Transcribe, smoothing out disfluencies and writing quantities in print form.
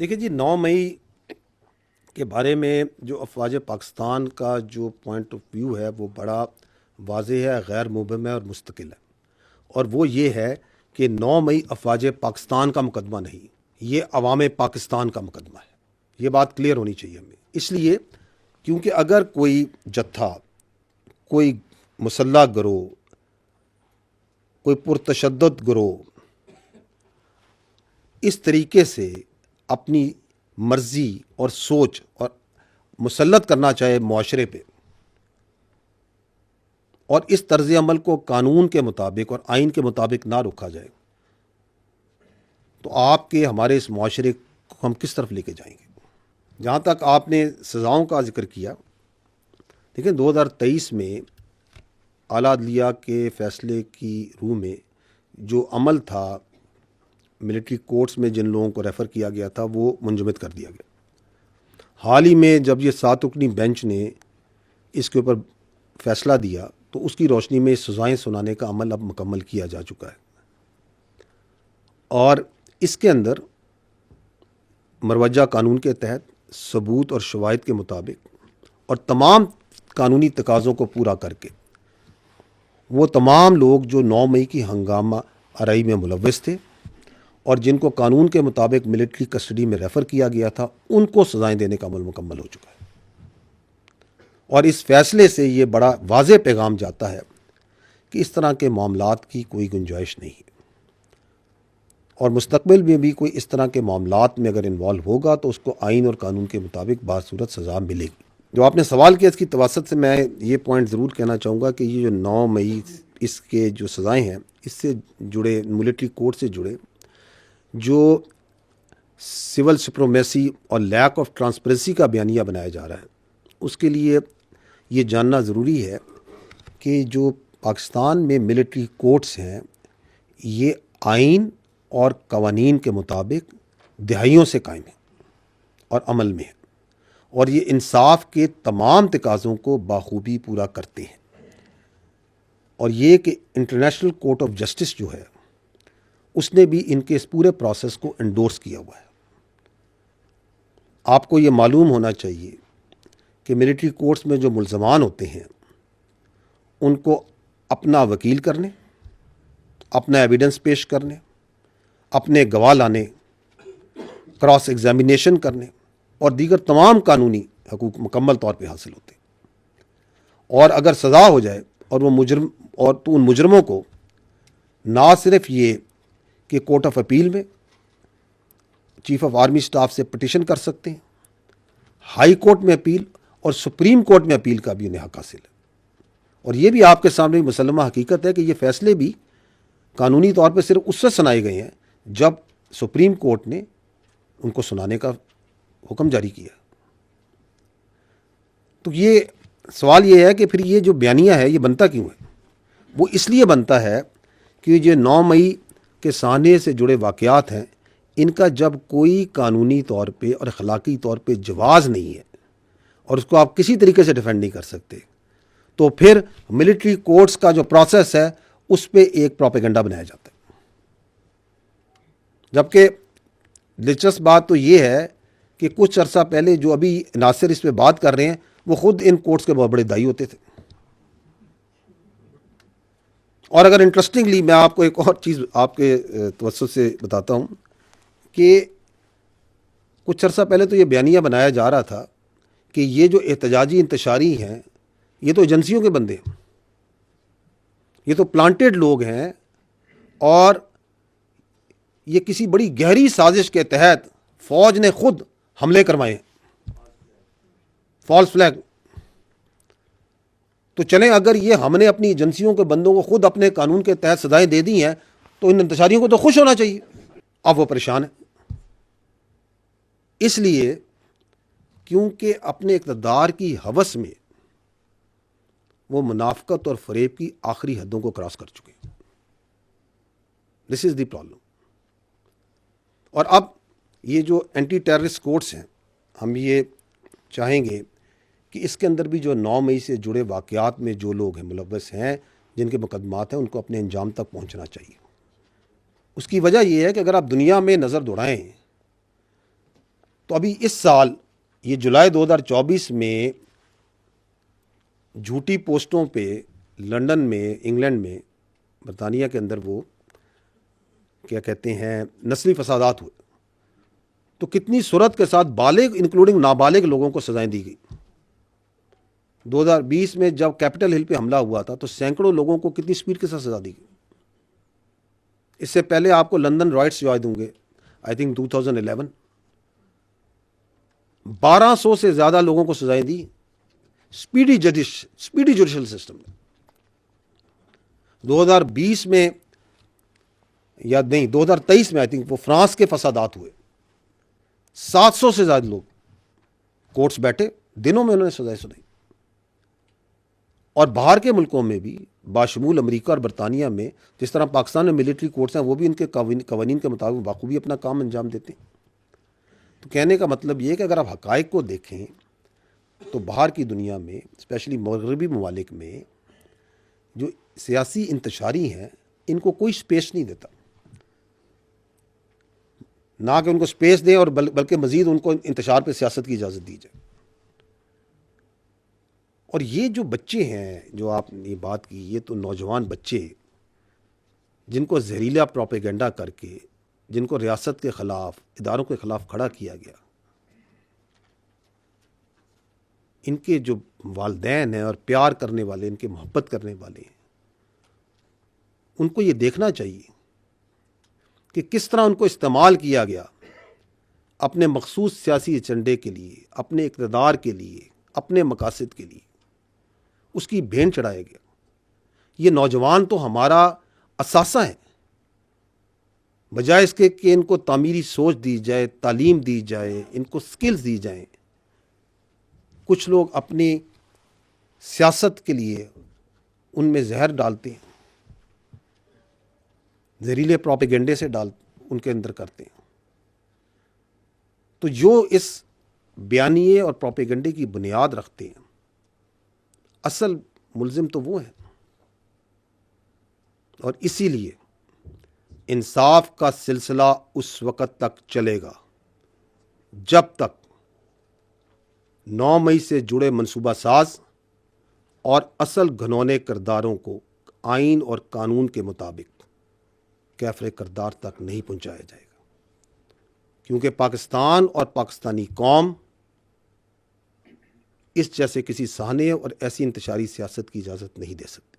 دیکھیے جی، 9 مئی کے بارے میں جو افواج پاکستان کا جو پوائنٹ آف ویو ہے وہ بڑا واضح ہے، غیر مبہم ہے اور مستقل ہے، اور وہ یہ ہے کہ 9 مئی افواج پاکستان کا مقدمہ نہیں، یہ عوام پاکستان کا مقدمہ ہے۔ یہ بات کلیئر ہونی چاہیے ہمیں، اس لیے کیونکہ اگر کوئی جتھا، کوئی مسلح گروہ، کوئی پرتشدد گروہ اس طریقے سے اپنی مرضی اور سوچ اور مسلط کرنا چاہے معاشرے پہ، اور اس طرز عمل کو قانون کے مطابق اور آئین کے مطابق نہ روکا جائے، تو آپ کے ہمارے اس معاشرے کو ہم کس طرف لے کے جائیں گے؟ جہاں تک آپ نے سزاؤں کا ذکر کیا، دیکھیں 2023 میں اعلیٰ عدلیہ کے فیصلے کی روح میں جو عمل تھا ملٹری کورٹس میں جن لوگوں کو ریفر کیا گیا تھا وہ منجمد کر دیا گیا۔ حال ہی میں جب یہ 7 رکنی بینچ نے اس کے اوپر فیصلہ دیا تو اس کی روشنی میں سزائیں سنانے کا عمل اب مکمل کیا جا چکا ہے، اور اس کے اندر مروجہ قانون کے تحت ثبوت اور شواہد کے مطابق اور تمام قانونی تقاضوں کو پورا کر کے وہ تمام لوگ جو 9 مئی کی ہنگامہ آرائی میں ملوث تھے اور جن کو قانون کے مطابق ملٹری کسٹڈی میں ریفر کیا گیا تھا ان کو سزائیں دینے کا عمل مکمل ہو چکا ہے، اور اس فیصلے سے یہ بڑا واضح پیغام جاتا ہے کہ اس طرح کے معاملات کی کوئی گنجائش نہیں ہے، اور مستقبل میں بھی کوئی اس طرح کے معاملات میں اگر انوالو ہوگا تو اس کو آئین اور قانون کے مطابق باصورت سزا ملے گی۔ جو آپ نے سوال کیا اس کی توسط سے میں یہ پوائنٹ ضرور کہنا چاہوں گا کہ یہ جو 9 مئی اس کے جو سزائیں ہیں اس سے جڑے ملٹری کورٹ سے جڑے جو سول سپرومیسی اور لیک آف ٹرانسپیرنسی کا بیانیہ بنایا جا رہا ہے، اس کے لیے یہ جاننا ضروری ہے کہ جو پاکستان میں ملٹری کورٹس ہیں یہ آئین اور قوانین کے مطابق دہائیوں سے قائم ہیں اور عمل میں ہیں، اور یہ انصاف کے تمام تقاضوں کو بخوبی پورا کرتے ہیں، اور یہ کہ انٹرنیشنل کورٹ آف جسٹس جو ہے اس نے بھی ان کے اس پورے پروسیس کو انڈورس کیا ہوا ہے۔ آپ کو یہ معلوم ہونا چاہیے کہ ملٹری کورٹس میں جو ملزمان ہوتے ہیں ان کو اپنا وکیل کرنے، اپنا ایویڈنس پیش کرنے، اپنے گواہ لانے، کراس ایگزامینیشن کرنے اور دیگر تمام قانونی حقوق مکمل طور پہ حاصل ہوتے ہیں، اور اگر سزا ہو جائے اور وہ مجرم اور تو ان مجرموں کو نہ صرف یہ کہ کورٹ آف اپیل میں چیف آف آرمی سٹاف سے پٹیشن کر سکتے ہیں، ہائی کورٹ میں اپیل اور سپریم کورٹ میں اپیل کا بھی انہیں حق حاصل ہے، اور یہ بھی آپ کے سامنے مسلمہ حقیقت ہے کہ یہ فیصلے بھی قانونی طور پہ صرف اس سے سنائے گئے ہیں جب سپریم کورٹ نے ان کو سنانے کا حکم جاری کیا۔ تو یہ سوال یہ ہے کہ پھر یہ جو بیانیہ ہے یہ بنتا کیوں ہے؟ وہ اس لیے بنتا ہے کہ یہ 9 مئی کے سانحے سے جڑے واقعات ہیں، ان کا جب کوئی قانونی طور پہ اور اخلاقی طور پہ جواز نہیں ہے اور اس کو آپ کسی طریقے سے ڈیفینڈ نہیں کر سکتے، تو پھر ملٹری کورٹس کا جو پروسیس ہے اس پہ ایک پروپیگنڈا بنایا جاتا ہے۔ جبکہ دلچسپ بات تو یہ ہے کہ کچھ عرصہ پہلے جو ابھی ناصر اس پہ بات کر رہے ہیں وہ خود ان کورٹس کے بہت بڑے دائی ہوتے تھے۔ اور اگر انٹرسٹنگلی میں آپ کو ایک اور چیز آپ کے توسط سے بتاتا ہوں کہ کچھ عرصہ پہلے تو یہ بیانیہ بنایا جا رہا تھا کہ یہ جو احتجاجی انتشاری ہیں یہ تو ایجنسیوں کے بندے ہیں، یہ تو پلانٹڈ لوگ ہیں، اور یہ کسی بڑی گہری سازش کے تحت فوج نے خود حملے کروائے ہیں، فالس فلیگ۔ تو چلیں اگر یہ ہم نے اپنی ایجنسیوں کے بندوں کو خود اپنے قانون کے تحت سزائیں دے دی ہیں تو ان انتشاریوں کو تو خوش ہونا چاہیے۔ اب وہ پریشان ہیں، اس لیے کیونکہ اپنے اقتدار کی ہوس میں وہ منافقت اور فریب کی آخری حدوں کو کراس کر چکے ہیں۔ دس از دی پرابلم۔ اور اب یہ جو اینٹی ٹیررسٹ کورٹس ہیں، ہم یہ چاہیں گے کہ اس کے اندر بھی جو 9 مئی سے جڑے واقعات میں جو لوگ ہیں ملوث ہیں، جن کے مقدمات ہیں، ان کو اپنے انجام تک پہنچنا چاہیے۔ اس کی وجہ یہ ہے کہ اگر آپ دنیا میں نظر دوڑائیں تو ابھی اس سال یہ جولائی 2024 میں جھوٹی پوسٹوں پہ لندن میں، انگلینڈ میں، برطانیہ کے اندر وہ کیا کہتے ہیں نسلی فسادات ہوئے، تو کتنی صورت کے ساتھ بالغ انکلوڈنگ نابالغ لوگوں کو سزائیں دی گئی۔ 2020 میں جب کیپٹل ہل پہ حملہ ہوا تھا تو سینکڑوں لوگوں کو کتنی سپیڈ کے ساتھ سزا دی گئی۔ اس سے پہلے آپ کو لندن رائٹس یاد ہوں گے، آئی تھنک 2011، 1200 سے زیادہ لوگوں کو سزائیں دی سپیڈی جوڈیشل سسٹم میں۔ 2020 میں یا نہیں 2023 میں آئی تھنک وہ فرانس کے فسادات ہوئے، 700 سے زیادہ لوگ کورٹس بیٹھے، دنوں میں انہوں نے سزائیں سنائی۔ اور باہر کے ملکوں میں بھی باشمول امریکہ اور برطانیہ میں جس طرح پاکستان میں ملٹری کورٹس ہیں، وہ بھی ان کے قوانین کے مطابق بخوبی اپنا کام انجام دیتے ہیں۔ تو کہنے کا مطلب یہ کہ اگر آپ حقائق کو دیکھیں تو باہر کی دنیا میں، اسپیشلی مغربی ممالک میں، جو سیاسی انتشاری ہیں ان کو کوئی سپیس نہیں دیتا، نہ کہ ان کو سپیس دیں اور بلکہ مزید ان کو انتشار پہ سیاست کی اجازت دی جائے۔ اور یہ جو بچے ہیں جو آپ نے بات کی، یہ تو نوجوان بچے جن کو زہریلا پروپیگنڈا کر کے، جن کو ریاست کے خلاف، اداروں کے خلاف کھڑا کیا گیا، ان کے جو والدین ہیں اور پیار کرنے والے، ان کے محبت کرنے والے ہیں، ان کو یہ دیکھنا چاہیے کہ کس طرح ان کو استعمال کیا گیا اپنے مخصوص سیاسی ایجنڈے کے لیے، اپنے اقتدار کے لیے، اپنے مقاصد کے لیے، اس کی بھین چڑھایا گیا۔ یہ نوجوان تو ہمارا اثاثہ ہیں، بجائے اس کے کہ ان کو تعمیری سوچ دی جائے، تعلیم دی جائے، ان کو سکلز دی جائیں، کچھ لوگ اپنی سیاست کے لیے ان میں زہر ڈالتے ہیں، زہریلے پروپیگنڈے سے ان کے اندر کرتے ہیں۔ تو جو اس بیانیے اور پروپیگنڈے کی بنیاد رکھتے ہیں، اصل ملزم تو وہ ہیں۔ اور اسی لیے انصاف کا سلسلہ اس وقت تک چلے گا جب تک 9 مئی سے جڑے منصوبہ ساز اور اصل گھنونے کرداروں کو آئین اور قانون کے مطابق کیفر کردار تک نہیں پہنچایا جائے گا، کیونکہ پاکستان اور پاکستانی قوم اس جیسے کسی سہانے اور ایسی انتشاری سیاست کی اجازت نہیں دے سکتی۔